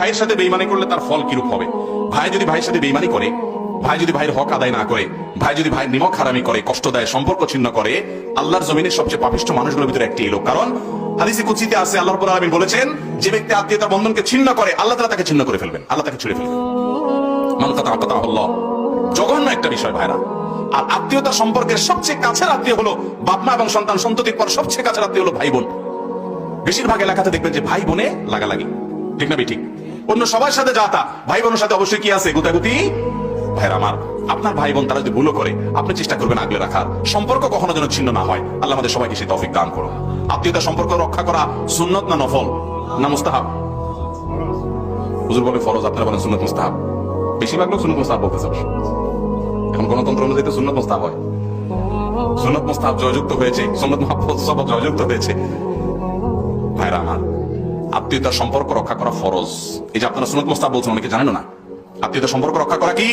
ভাইয়ের সাথে বেঈমানি করলে তার ফল কিরূপ হবে? ভাই যদি ভাইয়ের সাথে বেঈমানি করে, ভাই যদি ভাইয়ের হক আদায় না করে, ভাই যদি ভাইয়ের নিমক হারামি করে, কষ্ট দেয়, সম্পর্ক ছিন্ন করে, আল্লাহর জমিনের সবচেয়ে পাপিষ্ঠ মানুষগুলোর ভিতরে একটি লোক। কারণ হাদিসে কুদসিতে আছে, আল্লাহ রাব্বুল আলামিন বলেছেন, যে ব্যক্তি আত্মীয়তার বন্ধনকে ছিন্ন করে, আল্লাহ তাআলা তাকে ছিন্ন করে ফেলবেন, আল্লাহ তাকে ছুঁড়ে ফেলবেন। মান কাতাআ কাতাআহুল্লাহ। জঘন্য একটা বিষয় ভাইরা। আর আত্মীয়তা সম্পর্কের সবচেয়ে কাছের আত্মীয় হলো বাপ মা এবং সন্তান সন্ততির পর সবচেয়ে কাছের আত্মীয় হলো ভাই বোন। বেশিরভাগ এলাকাতে দেখবেন যে ভাই বোনে লাগালাগি, ঠিক না ঠিক? অন্য সবার সাথে যা তা, ভাই বোনের সাথে অবশ্যই কি আছে? গুতাগুতি। ভাইরা আমার, আপনার ভাই বোন তারা যদি ভুলও করে, আপনি চেষ্টা করবেন আগলে রাখার, সম্পর্ক কখনো যেন ছিন্ন না হয়। আল্লাহ আমাদের সবাইকে সেই তৌফিক দান করুন। আত্মীয়তা সম্পর্ক রক্ষা করা সুন্নত না নফল না মুস্তাহাব? হুজুর বলে ফরজ, আপনারা বলেন সুন্নত মুস্তাহাব। বেশিরভাগ লোক সুন্নত মুস্তাহাব বলতেছে। এখন গণতন্ত্র অনুযায়ী তো সুন্নত মুস্তাহাব হয়। সুন্নত মুস্তাহাব জয়যুক্ত হয়েছে, সুন্নত মুস্তাহাব জয়যুক্ত হয়েছে। ভাইরা আমার, আত্মীয়তার সম্পর্ক রক্ষা করা ফরজ। এই যে আপনারা সুন্নত মুস্তাহাব বলছেন, অনেকে জানেন না। আত্মীয়তার সম্পর্ক রক্ষা করা কি?